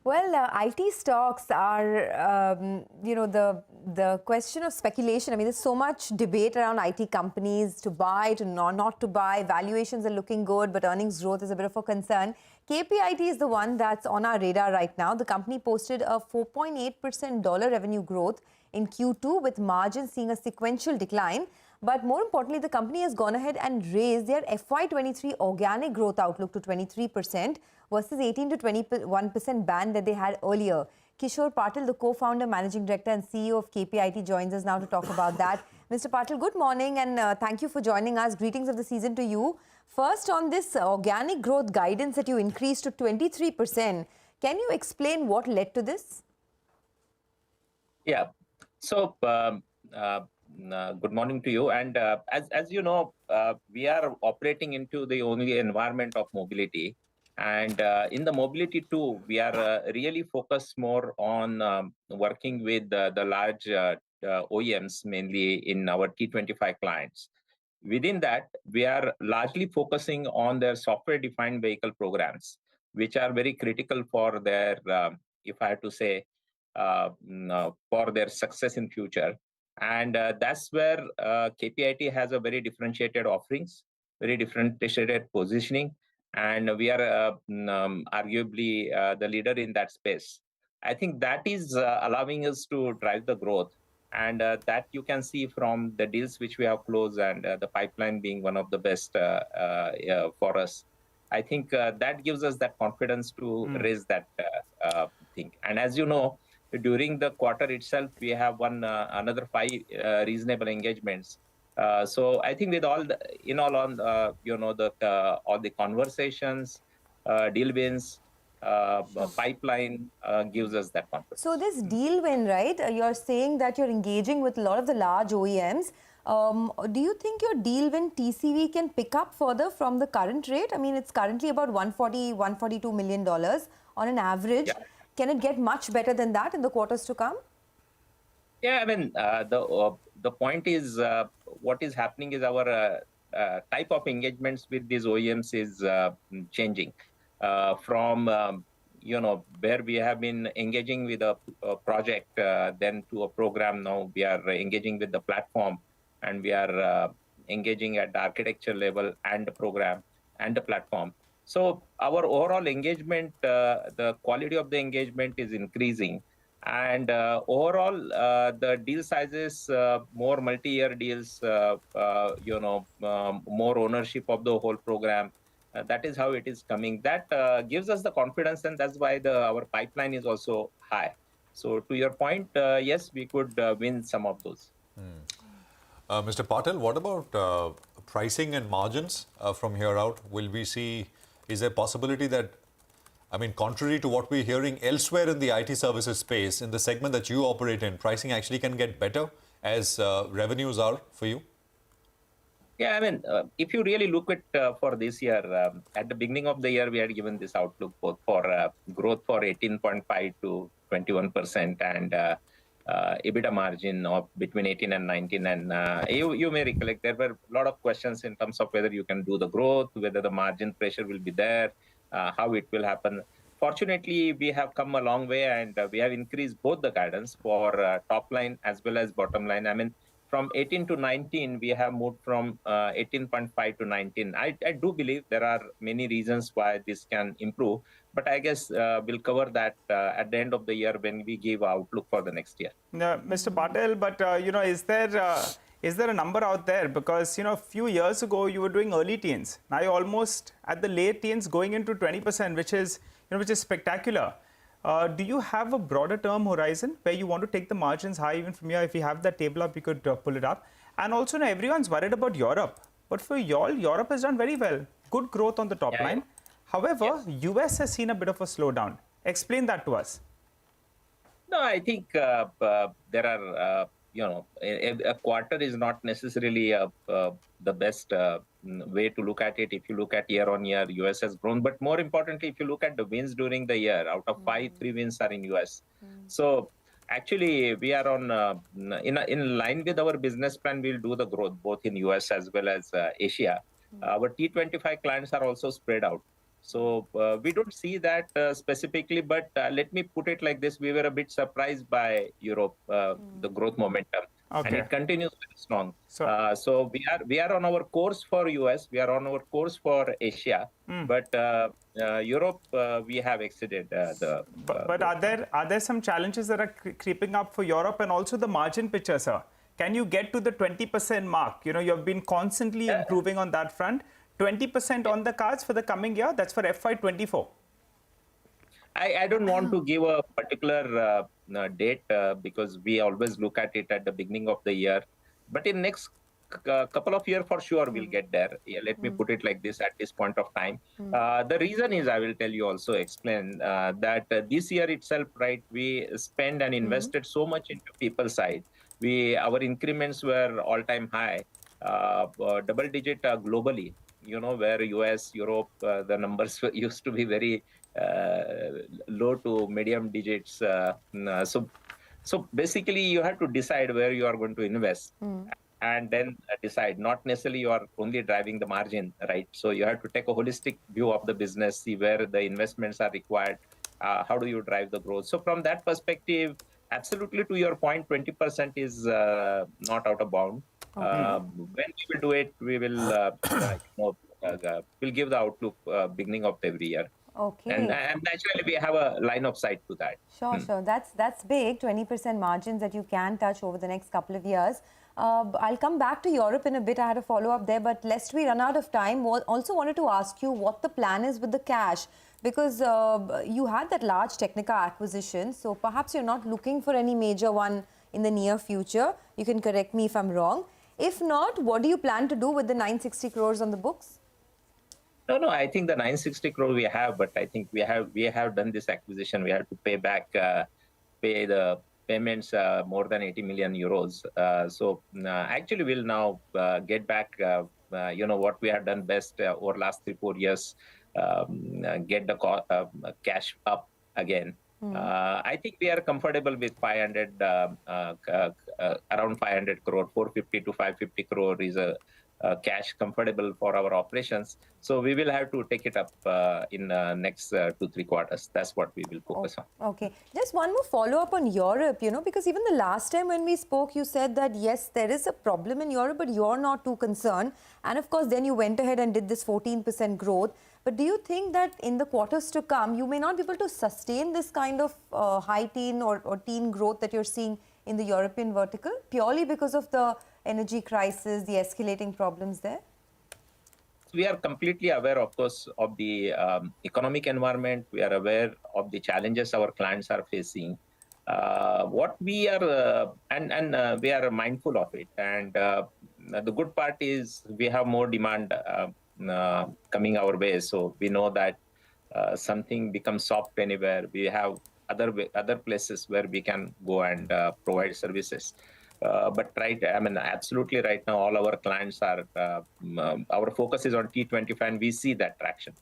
Well, IT stocks are, the question of speculation. I mean, there's so much debate around IT companies to buy, to not to buy. Valuations are looking good, but earnings growth is a bit of a concern. KPIT is the one that's on our radar right now. The company posted a 4.8% dollar revenue growth in Q2, with margins seeing a sequential decline. But more importantly, the company has gone ahead and raised their FY23 organic growth outlook to 23% versus 18 to 21% band that they had earlier. Kishore Patil, the co-founder, managing director and CEO of KPIT, joins us now to talk about that. Mr. Patil, good morning and thank you for joining us. Greetings of the season to you. First, on this organic growth guidance that you increased to 23%, can you explain what led to this? Yeah. So, good morning to you. And as you know, we are operating into the only environment of mobility. And in the mobility too, we are really focused more on working with the large OEMs, mainly in our T25 clients. Within that, we are largely focusing on their software-defined vehicle programs, which are very critical for their, if I have to say, for their success in future. And that's where KPIT has a very differentiated offerings, very differentiated positioning, and we are arguably the leader in that space. I think that is allowing us to drive the growth, and that you can see from the deals which we have closed and the pipeline being one of the best for us. I think that gives us that confidence to raise that thing. And as you know, during the quarter itself, we have won another 5 reasonable engagements. So I think with all the, all the conversations, deal wins, pipeline gives us that confidence. So this deal win, right? You're saying that you're engaging with a lot of the large OEMs. Do you think your deal win TCV can pick up further from the current rate? I mean, it's currently about $142 million on an average. Yeah. Can it get much better than that in the quarters to come? Yeah, I mean, the point is what is happening is our type of engagements with these OEMs is changing from, where we have been engaging with a project, then to a program. Now we are engaging with the platform, and we are engaging at the architecture level and the program and the platform. So our overall engagement, the quality of the engagement is increasing. And overall, the deal sizes, more multi-year deals, more ownership of the whole program. That is how it is coming. That gives us the confidence, and that's why our pipeline is also high. So to your point, yes, we could win some of those. Mr. Patil, what about pricing and margins from here out? Will we see, is there a possibility that, I mean, contrary to what we're hearing elsewhere in the IT services space, in the segment that you operate in, pricing actually can get better as revenues are for you? Yeah, I mean, if you really look at for this year, at the beginning of the year, we had given this outlook both for growth for 18.5 to 21% and EBITDA margin of between 18 and 19. And you may recollect there were a lot of questions in terms of whether you can do the growth, whether the margin pressure will be there, how it will happen. Fortunately, we have come a long way, and we have increased both the guidance for top line as well as bottom line. I mean, from 18 to 19, we have moved from 18.5 to 19. I do believe there are many reasons why this can improve, but I guess we'll cover that at the end of the year when we give outlook for the next year. No, Mr. Patil, but is there a number out there? Because a few years ago you were doing early teens. Now you're almost at the late teens, going into 20%, which is spectacular. Do you have a broader term horizon where you want to take the margins high even from here? If you have that table up, you could pull it up. And also, everyone's worried about Europe. But for y'all, Europe has done very well. Good growth on the top line. However, US has seen a bit of a slowdown. Explain that to us. No, I think there are, a quarter is not necessarily the best way to look at it. If you look at year on year, US has grown. But more importantly, if you look at the wins during the year, out of 5, 3 wins are in US. So actually, we are on in line with our business plan. We'll do the growth both in US as well as Asia. Our T25 clients are also spread out. So we don't see that specifically, but let me put it like this: we were a bit surprised by Europe, the growth momentum, and Okay. it continues very strong. So- So we are on our course for US, we are on our course for Asia, but Europe we have exceeded the. But are there some challenges that are creeping up for Europe and also the margin picture, sir? Can you get to the 20% mark? You know, you've been constantly improving on that front. 20% on the cards for the coming year. That's for FY24. I don't want to give a particular date because we always look at it at the beginning of the year. But in next couple of years, for sure, we'll get there. Yeah, let me put it like this at this point of time. The reason is, I will tell you also, explain that this year itself, right, we spent and invested so much into people side. Our increments were all-time high, double-digit globally. You know, where US, Europe, the numbers used to be very low to medium digits. So basically, you have to decide where you are going to invest, and then decide. Not necessarily you are only driving the margin, right? So you have to take a holistic view of the business, see where the investments are required, how do you drive the growth. So from that perspective, absolutely to your point, 20% is not out of bound. When we will do it, we will we'll give the outlook beginning of every year. Okay. And naturally, we have a line of sight to that. Sure. That's big, 20% margins that you can touch over the next couple of years. I'll come back to Europe in a bit. I had a follow-up there, but lest we run out of time, also wanted to ask you what the plan is with the cash, because you had that large Technica acquisition, so perhaps you're not looking for any major one in the near future. You can correct me if I'm wrong. If not, what do you plan to do with the 960 crores on the books? No, I think the 960 crore we have, but I think we have done this acquisition. We have to pay the payments more than 80 million euros. So actually, we'll now get back, what we have done best over last 3-4 years, get the cash up again. I think we are comfortable with 500, around 500 crore, 450 to 550 crore is a cash comfortable for our operations. So we will have to take it up in next 2-3 quarters. That's what we will focus on. Okay. Just one more follow-up on Europe, because even the last time when we spoke, you said that, yes, there is a problem in Europe, but you're not too concerned. And of course, then you went ahead and did this 14% growth. But do you think that in the quarters to come, you may not be able to sustain this kind of high teen or teen growth that you're seeing in the European vertical, purely because of the energy crisis, the escalating problems there? We are completely aware, of course, of the economic environment. We are aware of the challenges our clients are facing. What we are, and we are mindful of it. And the good part is we have more demand coming our way. So we know that something becomes soft anywhere. We have other places where we can go and provide services. But absolutely right now, all our clients are, our focus is on T25, and we see that traction.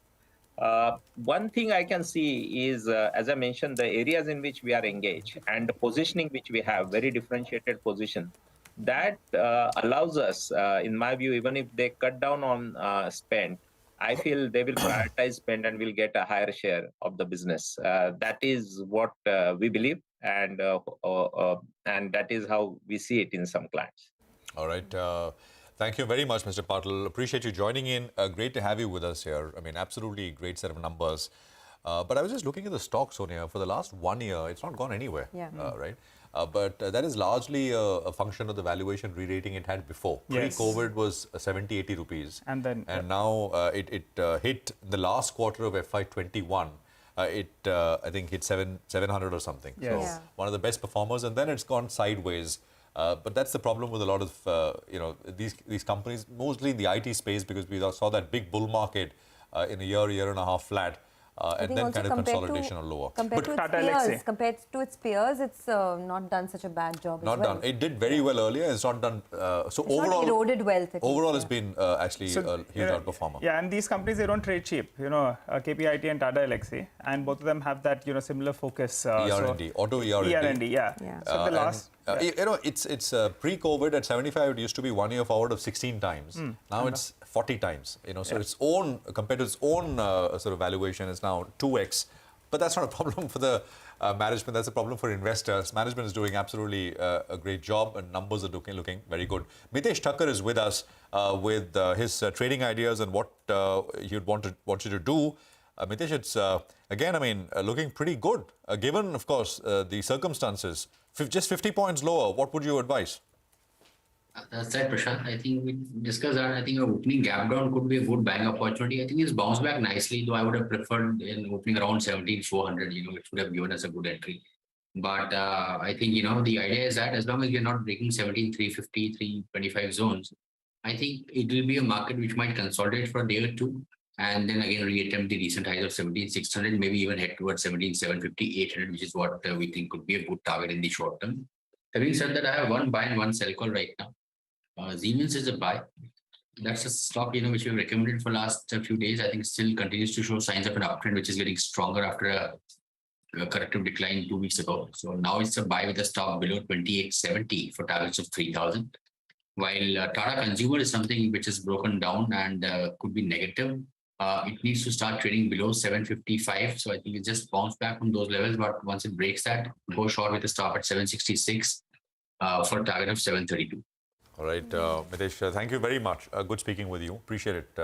One thing I can see is, as I mentioned, the areas in which we are engaged and the positioning which we have, very differentiated position, that allows us, in my view, even if they cut down on spend, I feel they will prioritize spend and will get a higher share of the business. That is what we believe. And that is how we see it in some clients. All right. Thank you very much, Mr. Patil. Appreciate you joining in. Great to have you with us here. I mean, absolutely great set of numbers. But I was just looking at the stock, Sonia. For the last 1 year, it's not gone anywhere, right? But that is largely a function of the valuation re-rating it had before. Yes. Pre-COVID was 70, 80 rupees. And now it hit the last quarter of FY21. I think hit 700 or something. Yes. So one of the best performers, and then it's gone sideways. But that's the problem with a lot of these companies, mostly in the IT space, because we saw that big bull market in a year and a half flat. And then kind of consolidation or lower. Compared to its peers, it's not done such a bad job. Not done. It did very well earlier. It's not done. So it's overall, not eroded wealth. Overall, it's been actually a huge outperformer. Yeah, and these companies, they don't trade cheap. KPIT and Tata Elxsi, and both of them have that now similar focus. ER&D, auto ER&D. ER&D, yeah. So the last. It's pre-COVID at 75. It used to be 1 year forward of 16 times. Now it's 40 times. So its own, compared to its own sort of valuation, is now 2x. But that's not a problem for the management. That's a problem for investors. Management is doing absolutely a great job, and numbers are looking very good. Mitesh Thakkar is with us with his trading ideas and what he'd want you to do. Mitesh, it's again, I mean, looking pretty good, given, of course, the circumstances. Just 50 points lower, what would you advise? That's right, Prashant. I think we discussed that. I think an opening gap down could be a good buying opportunity. I think it's bounced back nicely, though I would have preferred an opening around 17,400. It would have given us a good entry. But I think, the idea is that as long as we're not breaking 17,350, 325 zones, I think it will be a market which might consolidate for a day or two, and then again reattempt the recent highs of 17,600, maybe even head towards 17,750, 800, which is what we think could be a good target in the short term. Having said that, I have one buy and one sell call right now. Siemens is a buy. That's a stock, which we've recommended for last few days. I think still continues to show signs of an uptrend, which is getting stronger after a corrective decline 2 weeks ago. So now it's a buy with a stop below 2870 for targets of 3,000. While Tata Consumer is something which is broken down and could be negative. It needs to start trading below 755. So I think it just bounced back from those levels. But once it breaks that, go short with a stop at 766 for a target of 732. All right, Mitesh, thank you very much. Good speaking with you. Appreciate it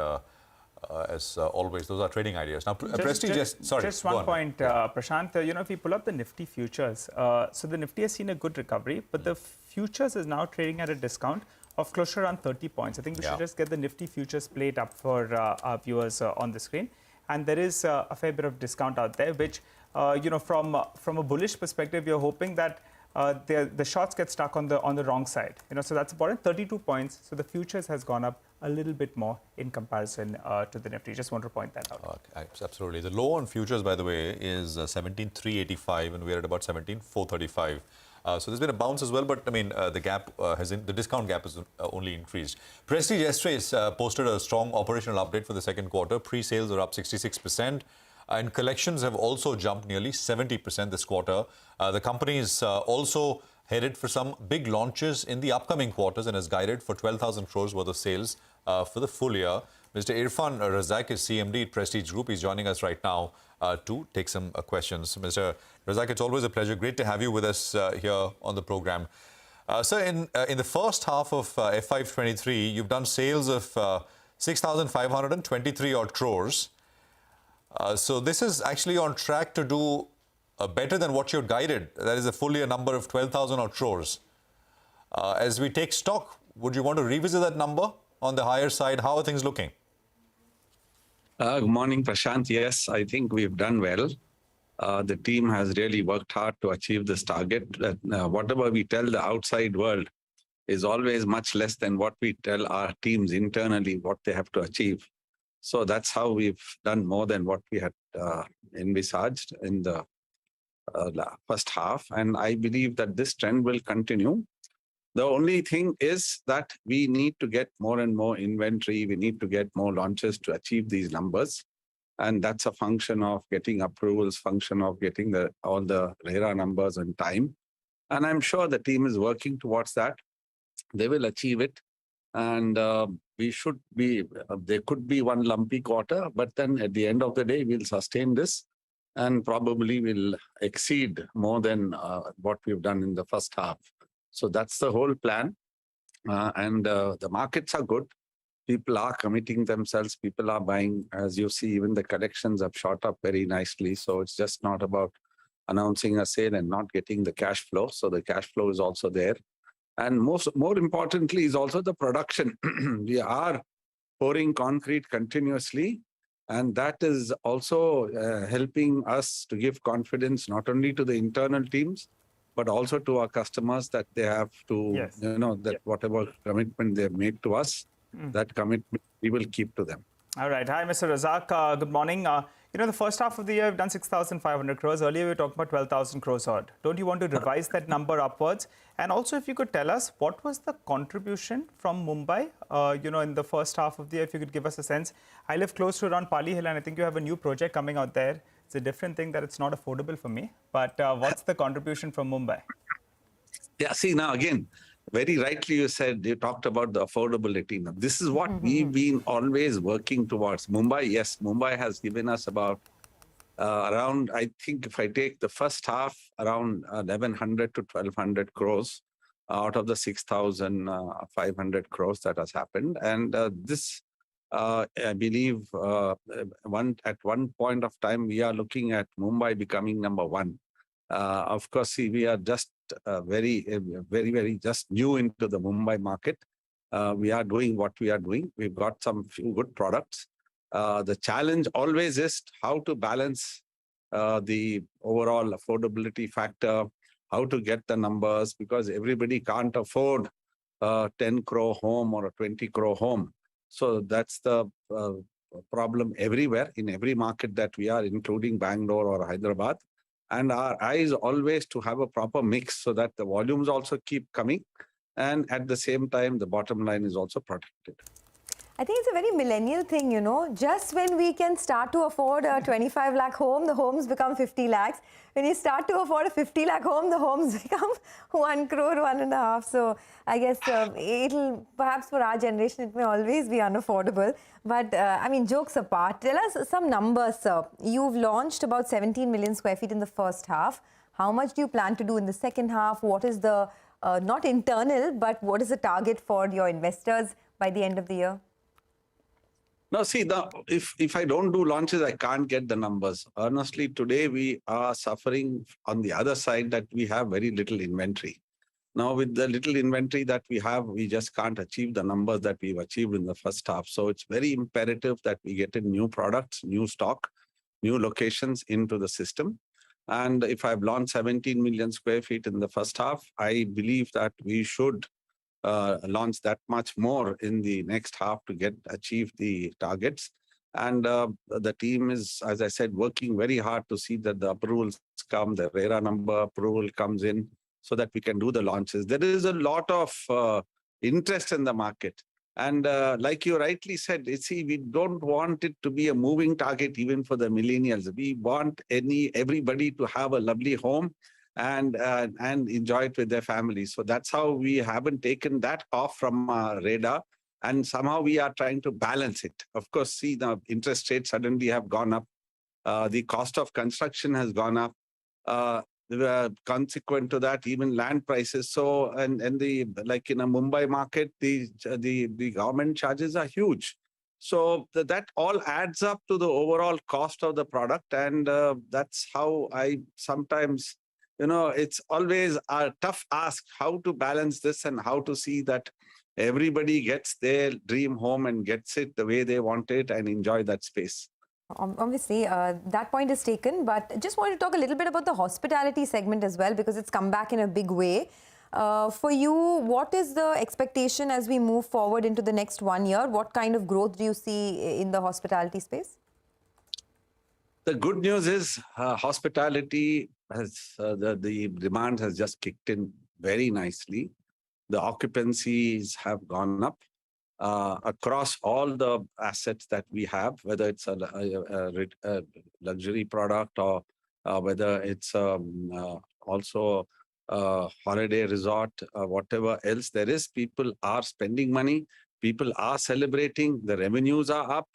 as always. Those are trading ideas. Now, Prestige, just one point, Prashant. If you pull up the Nifty Futures, so the Nifty has seen a good recovery, but the Futures is now trading at a discount of close to around 30 points. I think we should just get the Nifty Futures plate up for our viewers on the screen. And there is a fair bit of discount out there, which, from a bullish perspective, you're hoping that the shorts get stuck on the wrong side. So that's important. 32 points. So the futures has gone up a little bit more in comparison to the Nifty. Just want to point that out. Absolutely. The low on futures, by the way, is 17,385, and we're at about 17,435. So there's been a bounce as well, but I mean the gap the discount gap has only increased. Prestige yesterday posted a strong operational update for the second quarter. Pre-sales are up 66%. And collections have also jumped nearly 70% this quarter. The company is also headed for some big launches in the upcoming quarters and has guided for 12,000 crores worth of sales for the full year. Mr. Irfan Razak is CMD at Prestige Group. He's joining us right now to take some questions. Mr. Razak, it's always a pleasure. Great to have you with us here on the program. Sir, in the first half of FY23, you've done sales of 6,523 odd crores. So this is actually on track to do better than what you guided. That is a full year number of 12,000 odd crores. As we take stock, would you want to revisit that number on the higher side? How are things looking? Good morning, Prashant. Yes, I think we've done well. The team has really worked hard to achieve this target. Whatever we tell the outside world is always much less than what we tell our teams internally, what they have to achieve. So that's how we've done more than what we had envisaged in the first half. And I believe that this trend will continue. The only thing is that we need to get more and more inventory. We need to get more launches to achieve these numbers. And that's a function of getting approvals, function of getting all the RERA numbers on time. And I'm sure the team is working towards that. They will achieve it. And there could be one lumpy quarter, but then at the end of the day, we'll sustain this and probably will exceed more than what we've done in the first half. So that's the whole plan. And the markets are good. People are committing themselves. People are buying. As you see, even the collections have shot up very nicely. So it's just not about announcing a sale and not getting the cash flow. So the cash flow is also there. And more importantly is also the production. We are pouring concrete continuously. And that is also helping us to give confidence not only to the internal teams, but also to our customers that they have to, whatever commitment they've made to us, that commitment we will keep to them. All right. Hi, Mr. Razak. Good morning. The first half of the year, we've done 6,500 crores. Earlier, we were talking about 12,000 crores odd. Don't you want to revise that number upwards? And also, if you could tell us, what was the contribution from Mumbai, in the first half of the year, if you could give us a sense. I live close to around Pali Hill, and I think you have a new project coming out there. It's a different thing that it's not affordable for me. But what's the contribution from Mumbai? Yeah, see, now again, very rightly you said, you talked about the affordability. Now, this is what we've been always working towards. Mumbai, yes, Mumbai has given us about around, I think if I take the first half, around 1100 to 1200 crores out of the 6,500 crores that has happened. And this, I believe, at one point of time, we are looking at Mumbai becoming number one. Of course, see, we are just very just new into the Mumbai market. We are doing what we are doing. We've got some few good products. The challenge always is how to balance the overall affordability factor, how to get the numbers, because everybody can't afford a 10 crore home or a 20 crore home. So that's the problem everywhere, in every market that we are, including Bangalore or Hyderabad. And our eyes always to have a proper mix so that the volumes also keep coming. And at the same time, the bottom line is also protected. I think it's a very millennial thing, you know. Just when we can start to afford a 25 lakh home, the homes become 50 lakhs. When you start to afford a 50 lakh home, the homes become 1 crore, 1.5. So I guess it'll, perhaps for our generation, it may always be unaffordable. But I mean, jokes apart, tell us some numbers, sir. You've launched about 17 million square feet in the first half. How much do you plan to do in the second half? What is the, not internal, but what is the target for your investors by the end of the year? Now, see, if I don't do launches, I can't get the numbers. Honestly, today we are suffering on the other side that we have very little inventory. Now, with the little inventory that we have, we just can't achieve the numbers that we've achieved in the first half. So it's very imperative that we get in new products, new stock, new locations into the system. And if I've launched 17 million square feet in the first half, I believe that we should launch that much more in the next half to achieve the targets. And the team is, as I said, working very hard to see that the approvals come, the RERA number approval comes in so that we can do the launches. There is a lot of interest in the market. And like you rightly said, you see, we don't want it to be a moving target even for the millennials. We want everybody to have a lovely home and enjoy it with their families. So that's how we haven't taken that off from our radar. And somehow we are trying to balance it. Of course, see, the interest rates suddenly have gone up. The cost of construction has gone up. Consequent to that, even land prices. So, and like in a Mumbai market, the government charges are huge. So that all adds up to the overall cost of the product. And that's how I sometimes, you know, it's always a tough ask how to balance this and how to see that everybody gets their dream home and gets it the way they want it and enjoy that space. Obviously, that point is taken, but just want to talk a little bit about the hospitality segment as well, because it's come back in a big way. For you, what is the expectation as we move forward into the next 1 year? What kind of growth do you see in the hospitality space? The good news is hospitality has, the demand has just kicked in very nicely. The occupancies have gone up. Across all the assets that we have, whether it's a luxury product or whether it's also a holiday resort, whatever else there is, people are spending money, people are celebrating, the revenues are up.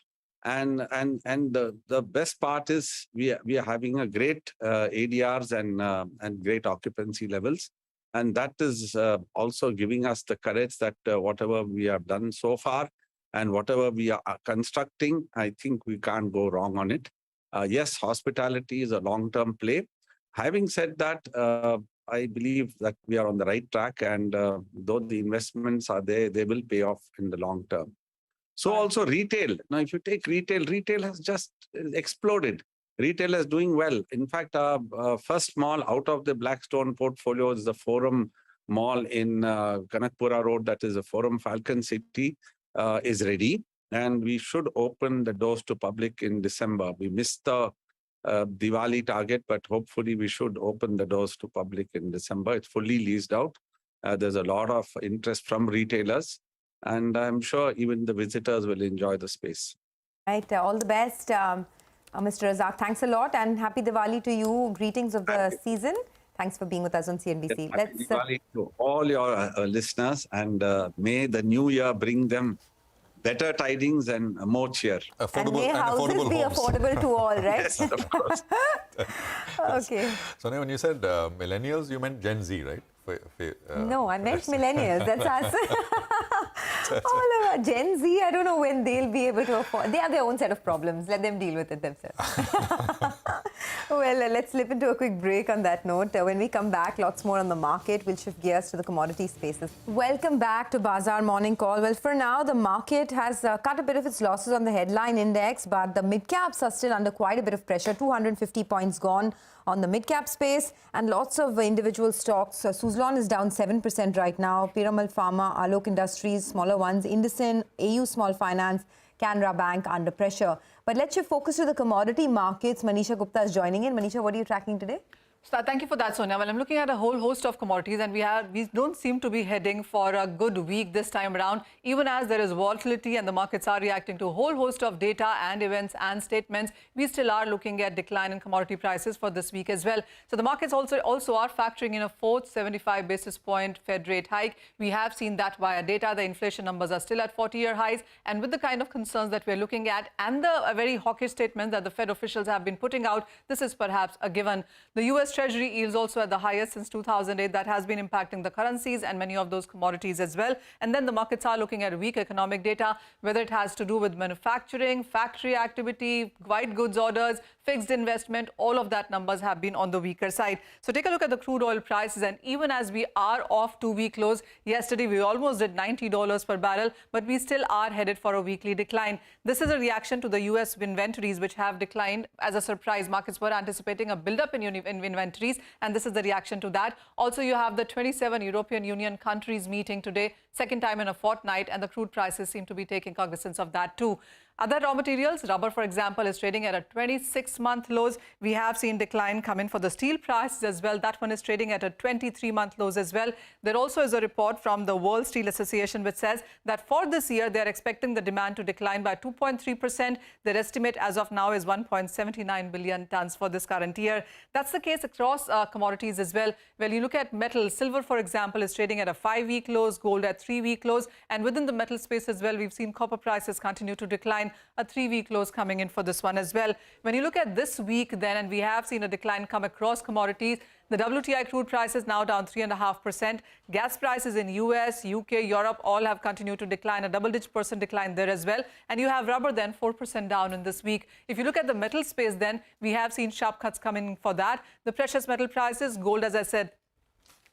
And the best part is we are having a great ADRs and great occupancy levels. And that is also giving us the courage that whatever we have done so far and whatever we are constructing, I think we can't go wrong on it. Yes, hospitality is a long-term play. Having said that, I believe that we are on the right track, and though the investments are there, they will pay off in the long term. So also retail. Now, if you take retail, retail has just exploded. Retail is doing well. In fact, our first mall out of the Blackstone portfolio is the Forum Mall in Kanakpura Road, that is a Forum Falcon City, is ready. And we should open the doors to public in December. We missed the Diwali target, but hopefully we should open the doors to public in December. It's fully leased out. There's a lot of interest from retailers. And I'm sure even the visitors will enjoy the space. Right. All the best. Mr. Razak, thanks a lot and happy Diwali to you. Greetings of the season. Thanks for being with us on CNBC. Happy Diwali to all your listeners, and may the new year bring them better tidings and more cheer. And may houses be homes. affordable to all, right? Yes, of course. Okay. Sonia, when you said millennials, you meant Gen Z, right? No, I meant millennials. That's us. All of our Gen Z, I don't know when they'll be able to afford. They have their own set of problems. Let them deal with it themselves. Well, let's slip into a quick break on that note. When we come back, lots more on the market. We'll shift gears to the commodity spaces. Welcome back to Bazaar Morning Call. Well, for now, the market has cut a bit of its losses on the headline index, but the mid-caps are still under quite a bit of pressure. 250 points gone on the mid-cap space, and lots of individual stocks. Suzlon is down 7% right now. Piramal Pharma, Alok Industries, smaller ones, Indices, AU Small Finance, Canara Bank under pressure. But let's shift focus to the commodity markets. Manisha Gupta is joining in. Manisha, what are you tracking today? So thank you for that, Sonia. Well, I'm looking at a whole host of commodities, and we don't seem to be heading for a good week this time around, even as there is volatility and the markets are reacting to a whole host of data and events and statements. We still are looking at decline in commodity prices for this week as well. So the markets also are factoring in a fourth 75 basis point Fed rate hike. We have seen that via data. The inflation numbers are still at 40-year highs, and with the kind of concerns that we're looking at and the very hawkish statement that the Fed officials have been putting out, this is perhaps a given. The U.S. Treasury yields also at the highest since 2008. That has been impacting the currencies and many of those commodities as well. And then the markets are looking at weak economic data, whether it has to do with manufacturing, factory activity, white goods orders, fixed investment, all of that numbers have been on the weaker side. So take a look at the crude oil prices, and even as we are off two-week lows, yesterday we almost did $90 per barrel, but we still are headed for a weekly decline. This is a reaction to the U.S. inventories, which have declined as a surprise. Markets were anticipating a build-up in inventories, and this is the reaction to that. Also, you have the 27 European Union countries meeting today, second time in a fortnight, and the crude prices seem to be taking cognizance of that too. Other raw materials, rubber, for example, is trading at a 26-month lows. We have seen decline come in for the steel prices as well. That one is trading at a 23-month lows as well. There also is a report from the World Steel Association which says that for this year, they're expecting the demand to decline by 2.3%. Their estimate as of now is 1.79 billion tons for this current year. That's the case across commodities as well. Well, you look at metal, silver, for example, is trading at a 5-week lows, gold at 3-week lows. And within the metal space as well, we've seen copper prices continue to decline. A 3-week lows coming in for this one as well. When you look at this week then, and we have seen a decline come across commodities, the WTI crude price is now down 3.5%. Gas prices in US, UK, Europe all have continued to decline, a double-digit % decline there as well. And you have rubber then 4% down in this week. If you look at the metal space then, we have seen sharp cuts coming for that. The precious metal prices, gold, as I said,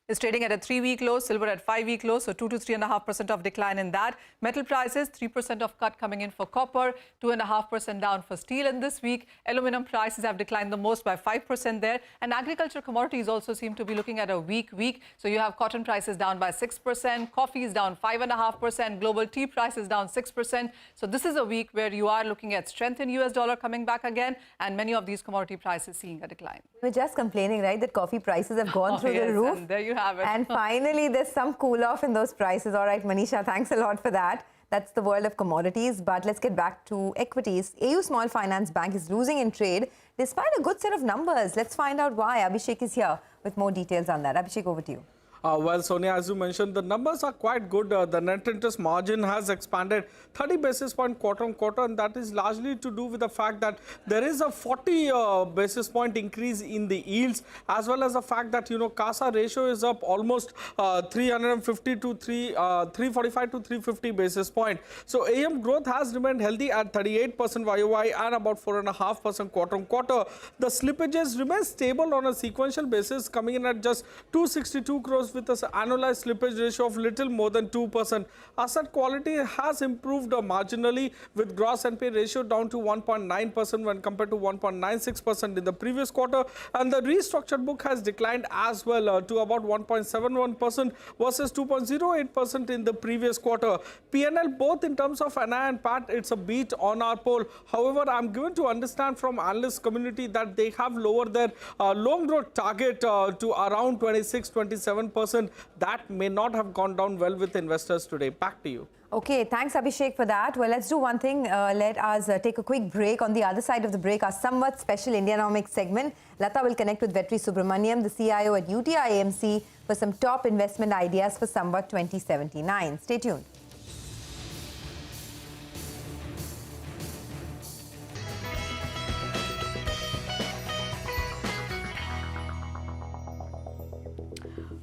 is trading at a 3-week low, silver at 5-week low, so 2 to 3.5% of decline in that. Metal prices, 3% of cut coming in for copper, 2.5% down for steel in this week. Aluminum prices have declined the most by 5% there. And agriculture commodities also seem to be looking at a weak week. So you have cotton prices down by 6%, coffee is down 5.5%, global tea prices down 6%. So this is a week where you are looking at strength in US dollar coming back again, and many of these commodity prices seeing a decline. We're just complaining, right, that coffee prices have gone through the roof. And there you have it. And finally, there's some cool off in those prices. All right, Manisha, thanks a lot for that. That's the world of commodities. But let's get back to equities. AU Small Finance Bank is losing in trade despite a good set of numbers. Let's find out why. Abhishek is here with more details on that. Abhishek, over to you. Well, Sonia, as you mentioned, the numbers are quite good. The net interest margin has expanded 30 basis point quarter on quarter, and that is largely to do with the fact that there is a 40 basis point increase in the yields, as well as the fact that, CASA ratio is up almost 345 to 350 basis point. So AM growth has remained healthy at 38% YOY and about 4.5% quarter on quarter. The slippages remain stable on a sequential basis, coming in at just 262 crores with an annualized slippage ratio of little more than 2%. Asset quality has improved marginally, with gross NPA ratio down to 1.9% when compared to 1.96% in the previous quarter, and the restructured book has declined as well to about 1.71% versus 2.08% in the previous quarter. P&L, both in terms of NI and PAT, it's a beat on our poll. However, I'm given to understand from analyst community that they have lowered their loan growth target to around 26-27%. 1%. That may not have gone down well with investors today. Back to you. Okay, thanks Abhishek for that. Well, let's do one thing. Let us take a quick break. On the other side of the break, our somewhat special Indianomics segment. Lata will connect with Vetri Subramaniam, the CIO at UTI AMC, for some top investment ideas for Samvat 2079. Stay tuned.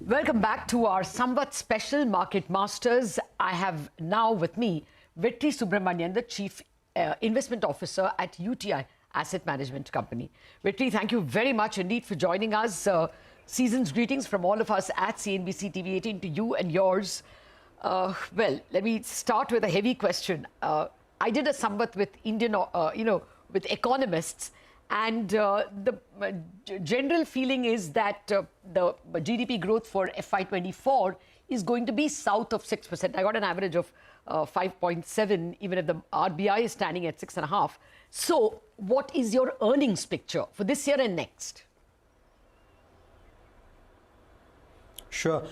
Welcome back to our Samvat Special Market Masters. I have now with me Vetri Subramanian, the Chief Investment Officer at UTI Asset Management Company. Vetri, thank you very much indeed for joining us. Season's greetings from all of us at CNBC-TV18 to you and yours. Well, let me start with a heavy question. I did a Samvat with with economists. And the general feeling is that the GDP growth for FY24 is going to be south of 6%. I got an average of 5.7, even if the RBI is standing at 6.5. So what is your earnings picture for this year and next? Sure.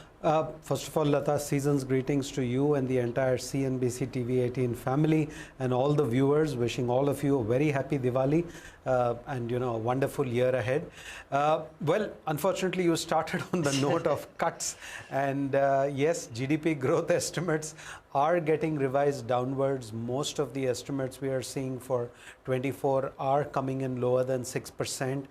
First of all, Lata, season's greetings to you and the entire CNBC TV18 family and all the viewers. Wishing all of you a very happy Diwali and a wonderful year ahead. Well, unfortunately, you started on the note of cuts, and yes, GDP growth estimates are getting revised downwards. Most of the estimates we are seeing for 24 are coming in lower than 6%.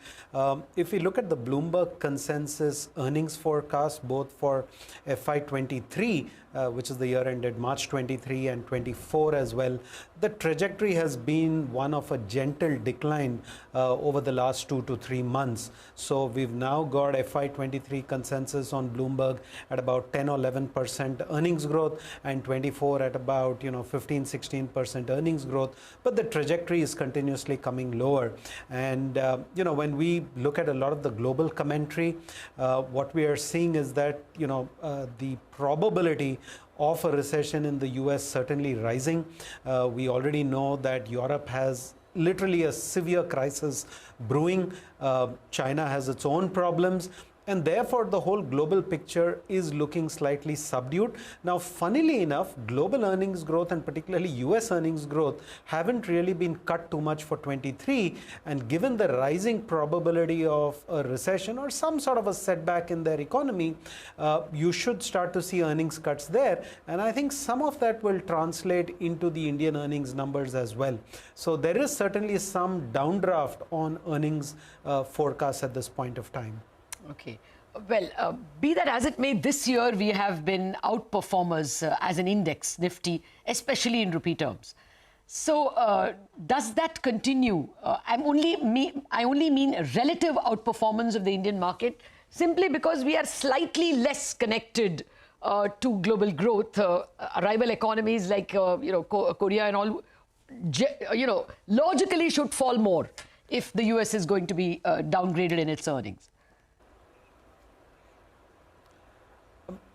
If we look at the Bloomberg consensus earnings forecast, both for FY23, which is the year ended March 23 and 24 as well, the trajectory has been one of a gentle decline over the last 2 to 3 months. So we've now got FY23 consensus on Bloomberg at about 10 or 11% earnings growth and 24 at about 15-16% earnings growth. But the trajectory is continuously coming lower. And when we look at a lot of the global commentary, what we are seeing is that the probability of a recession in the US certainly rising. We already know that Europe has literally a severe crisis brewing. China has its own problems. And therefore, the whole global picture is looking slightly subdued. Now, funnily enough, global earnings growth and particularly US earnings growth haven't really been cut too much for 23. And given the rising probability of a recession or some sort of a setback in their economy, you should start to see earnings cuts there. And I think some of that will translate into the Indian earnings numbers as well. So there is certainly some downdraft on earnings forecasts at this point of time. Okay. Well, be that as it may, this year we have been outperformers as an index, Nifty, especially in rupee terms. So does that continue? I only mean relative outperformance of the Indian market, simply because we are slightly less connected to global growth. Rival economies like Korea and all, logically should fall more if the US is going to be downgraded in its earnings.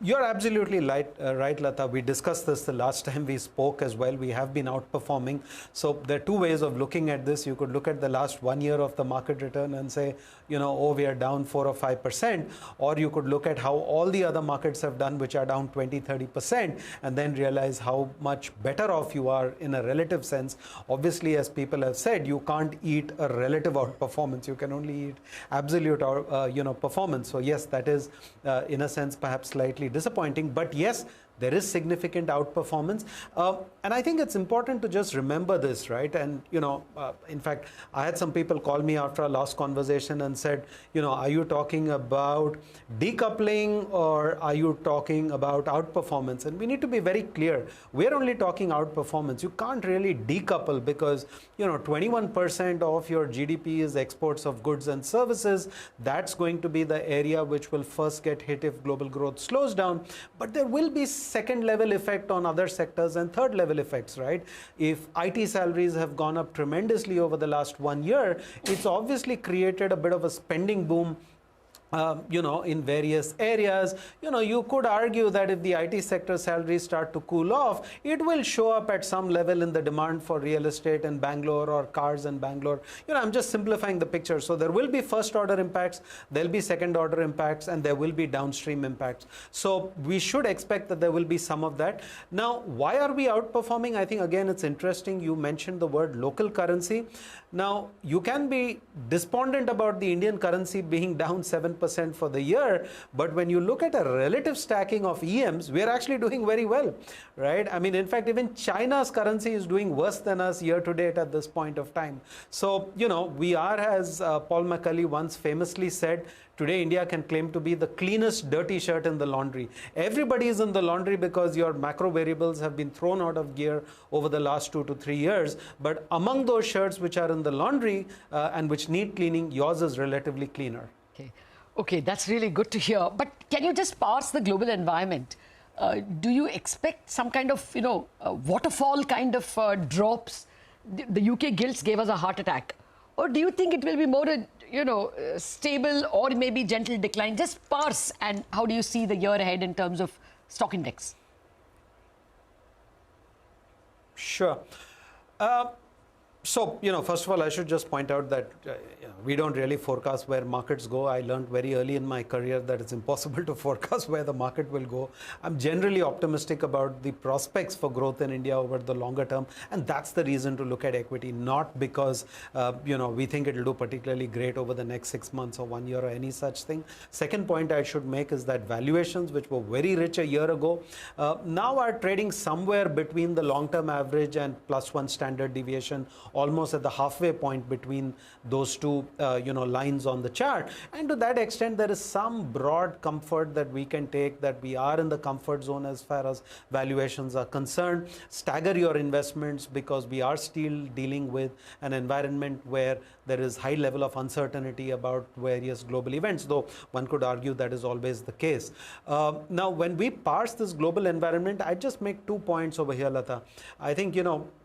You're absolutely right, Lata. We discussed this the last time we spoke as well. We have been outperforming. So there are two ways of looking at this. You could look at the last 1 year of the market return and say, oh, we are down 4 or 5%. Or you could look at how all the other markets have done, which are down 20-30%, and then realize how much better off you are in a relative sense. Obviously, as people have said, you can't eat a relative outperformance. You can only eat absolute performance. So yes, that is in a sense perhaps slightly disappointing, but yes, there is significant outperformance. And I think it's important to just remember this, right? And, in fact, I had some people call me after our last conversation and said, are you talking about decoupling or are you talking about outperformance? And we need to be very clear. We're only talking outperformance. You can't really decouple because, 21% of your GDP is exports of goods and services. That's going to be the area which will first get hit if global growth slows down. But there will be second level effect on other sectors and third level effects, right? If IT salaries have gone up tremendously over the last 1 year, it's obviously created a bit of a spending boom in various areas. You could argue that if the IT sector salaries start to cool off, it will show up at some level in the demand for real estate in Bangalore or cars in Bangalore. I'm just simplifying the picture. So there will be first order impacts, there'll be second order impacts, and there will be downstream impacts. So we should expect that there will be some of that. Now, why are we outperforming? I think, again, it's interesting. You mentioned the word local currency. Now, you can be despondent about the Indian currency being down 7% for the year, but when you look at a relative stacking of EMs, we are actually doing very well, right? I mean, in fact, even China's currency is doing worse than us year to date at this point of time. So, we are, as Paul McCulley once famously said, today India can claim to be the cleanest dirty shirt in the laundry. Everybody is in the laundry because your macro variables have been thrown out of gear over the last 2 to 3 years. But among those shirts which are in the laundry and which need cleaning, yours is relatively cleaner. Okay, that's really good to hear. But can you just parse the global environment? Do you expect some kind of, waterfall kind of drops? The UK gilts gave us a heart attack. Or do you think it will be more, stable or maybe gentle decline? Just parse, and how do you see the year ahead in terms of stock index? Sure. So, first of all, I should just point out that we don't really forecast where markets go. I learned very early in my career that it's impossible to forecast where the market will go. I'm generally optimistic about the prospects for growth in India over the longer term, and that's the reason to look at equity, not because, we think it'll do particularly great over the next 6 months or 1 year or any such thing. Second point I should make is that valuations, which were very rich a year ago, now are trading somewhere between the long-term average and +1 standard deviation, almost at the halfway point between those two lines on the chart. And to that extent, there is some broad comfort that we can take that we are in the comfort zone as far as valuations are concerned. Stagger your investments, because we are still dealing with an environment where there is high level of uncertainty about various global events, though one could argue that is always the case. Now, when we parse this global environment, I just make 2 points over here, Lata. I think,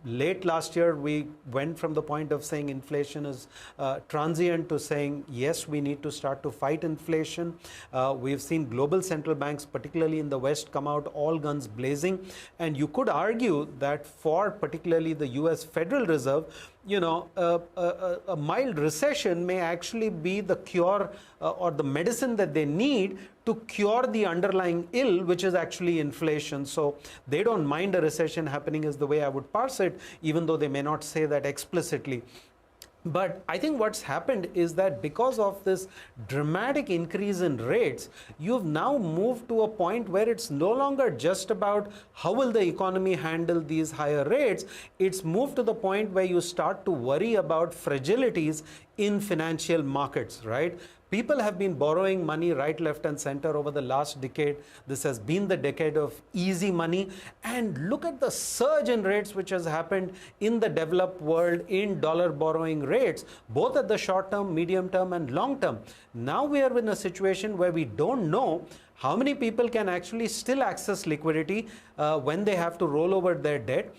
late last year, we went from the point of saying inflation is transient to saying, yes, we need to start to fight inflation. We've seen global central banks, particularly in the West, come out all guns blazing. And you could argue that for particularly the US Federal Reserve, a mild recession may actually be the cure or the medicine that they need to cure the underlying ill, which is actually inflation. So they don't mind a recession happening, is the way I would parse it, even though they may not say that explicitly. But I think what's happened is that because of this dramatic increase in rates, you've now moved to a point where it's no longer just about how will the economy handle these higher rates. It's moved to the point where you start to worry about fragilities in financial markets, right? People have been borrowing money right, left, and center over the last decade. This has been the decade of easy money. And look at the surge in rates which has happened in the developed world in dollar borrowing rates, both at the short term, medium term, and long term. Now we are in a situation where we don't know how many people can actually still access liquidity when they have to roll over their debt.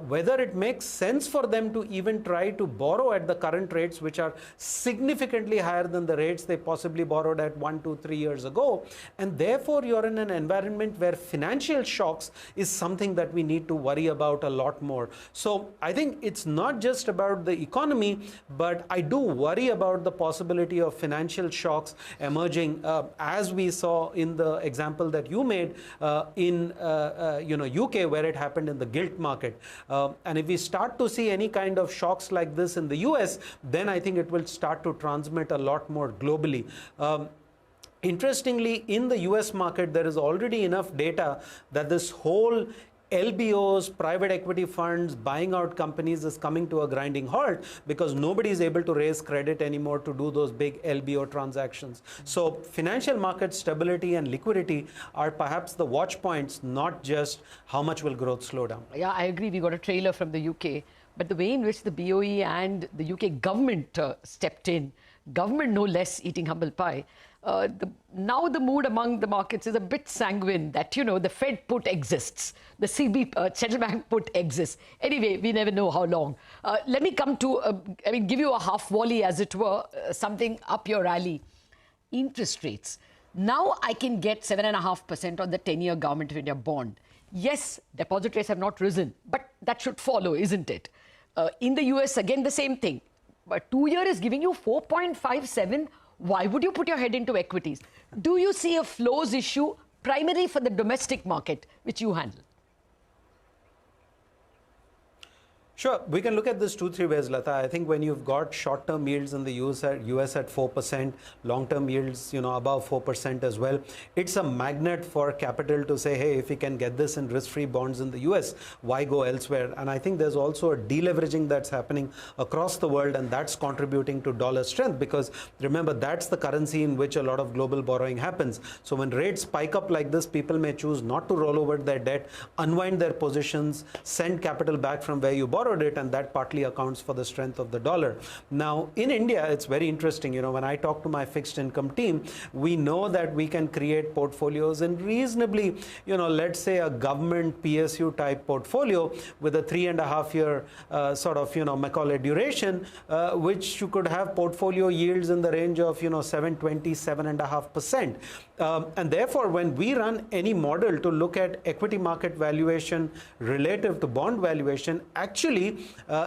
Whether it makes sense for them to even try to borrow at the current rates, which are significantly higher than the rates they possibly borrowed at 1, 2, 3 years ago. And therefore, you're in an environment where financial shocks is something that we need to worry about a lot more. So I think it's not just about the economy, but I do worry about the possibility of financial shocks emerging, as we saw in the example that you made in UK, where it happened in the gilt market. And if we start to see any kind of shocks like this in the US, then I think it will start to transmit a lot more globally. Interestingly, in the US market, there is already enough data that this whole LBOs, private equity funds, buying out companies is coming to a grinding halt because nobody is able to raise credit anymore to do those big LBO transactions. So financial market stability and liquidity are perhaps the watch points, not just how much will growth slow down. Yeah, I agree. We got a trailer from the UK, but the way in which the BOE and the UK government stepped in, government no less eating humble pie, now the mood among the markets is a bit sanguine that, the Fed put exists, the central bank put exists. Anyway, we never know how long. Let me come to, give you a half volley, as it were, something up your alley. interest rates. Now I can get 7.5% on the 10-year Government of India bond. Yes, deposit rates have not risen, but that should follow, isn't it? In the US, again, the same thing. But 2-year is giving you 4.57. Why would you put your head into equities? Do you see a flows issue primarily for the domestic market, which you handle? Sure, we can look at this 2-3 ways, Lata. I think when you've got short-term yields in the US at 4%, long-term yields, above 4% as well, it's a magnet for capital to say, hey, if we can get this in risk-free bonds in the US, why go elsewhere? And I think there's also a deleveraging that's happening across the world, and that's contributing to dollar strength, because remember, that's the currency in which a lot of global borrowing happens. So when rates spike up like this, people may choose not to roll over their debt, unwind their positions, send capital back from where you borrowed it, and that partly accounts for the strength of the dollar. Now, in India, it's very interesting. When I talk to my fixed income team, we know that we can create portfolios in reasonably, let's say a government PSU type portfolio with a 3.5-year sort of, Macaulay duration, which you could have portfolio yields in the range of, 7.20, 7.5%. And therefore, when we run any model to look at equity market valuation relative to bond valuation, actually,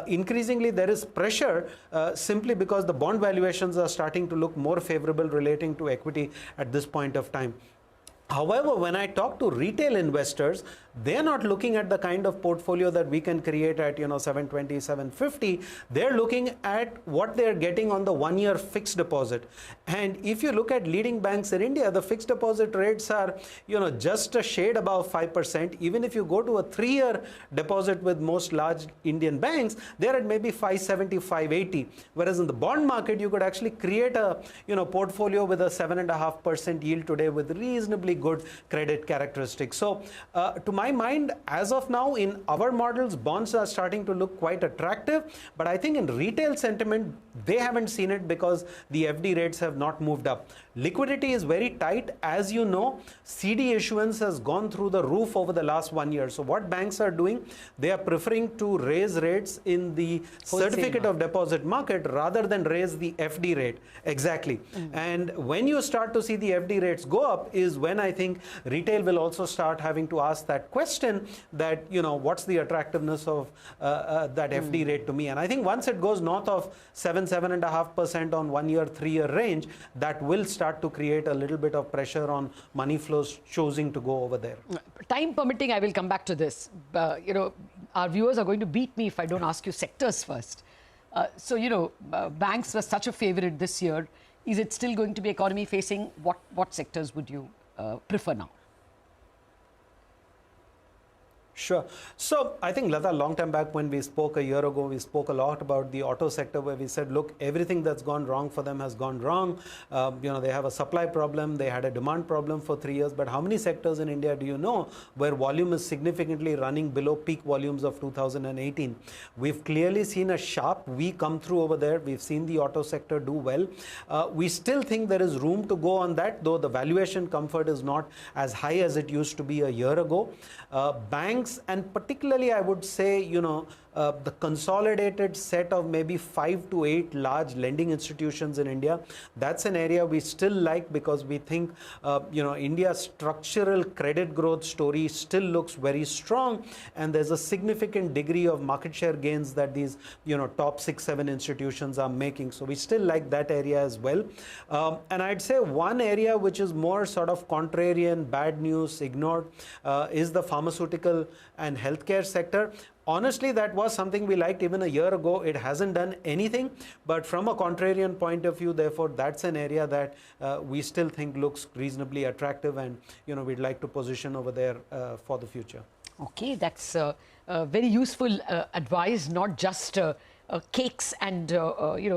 increasingly there is pressure simply because the bond valuations are starting to look more favorable relating to equity at this point of time. However, when I talk to retail investors, they're not looking at the kind of portfolio that we can create at 720, 750. They're looking at what they're getting on the 1-year fixed deposit. And if you look at leading banks in India, the fixed deposit rates are just a shade above 5%. Even if you go to a 3-year deposit with most large Indian banks, they're at maybe 570, 580. Whereas in the bond market, you could actually create a portfolio with a 7.5% yield today with reasonably good credit characteristics. So to my mind, as of now, in our models, bonds are starting to look quite attractive. But I think in retail sentiment, they haven't seen it because the FD rates have not moved up. Liquidity is very tight. As you know, CD issuance has gone through the roof over the last 1 year. So what banks are doing, they are preferring to raise rates in the certificate of deposit market rather than raise the FD rate. Exactly. And when you start to see the FD rates go up is when I think retail will also start having to ask that question that, what's the attractiveness of that FD rate to me? And I think once it goes north of 7.5% on 1 year, 3-year range, that will start to create a little bit of pressure on money flows choosing to go over there. Time permitting, I will come back to this. Our viewers are going to beat me if I don't ask you sectors first. Banks were such a favorite this year. Is it still going to be economy facing? What sectors would you prefer now? Sure. So I think, Lata, long time back when we spoke a year ago, we spoke a lot about the auto sector where we said, look, everything that's gone wrong for them has gone wrong. They have a supply problem. They had a demand problem for 3 years. But how many sectors in India do you know where volume is significantly running below peak volumes of 2018? We've clearly seen a sharp V come through over there. We've seen the auto sector do well. We still think there is room to go on that, though the valuation comfort is not as high as it used to be a year ago. Banks, and particularly I would say, the consolidated set of maybe 5 to 8 large lending institutions in India, that's an area we still like because we think, India's structural credit growth story still looks very strong, and there's a significant degree of market share gains that these, top 6, 7 institutions are making. So we still like that area as well. And I'd say one area which is more sort of contrarian, bad news, ignored, is the pharmaceutical and healthcare sector. Honestly, that was something we liked even a year ago. It hasn't done anything, but from a contrarian point of view, therefore, that's an area that we still think looks reasonably attractive, and we'd like to position over there for the future. Okay, that's very useful advice, not just cakes and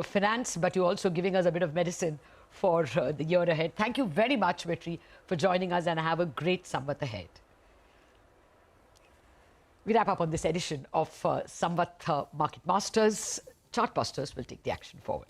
finance, but you're also giving us a bit of medicine for the year ahead. Thank you very much, Vetri, for joining us, and have a great Samvat ahead. We wrap up on this edition of Samvat Market Masters. Chartbusters will take the action forward.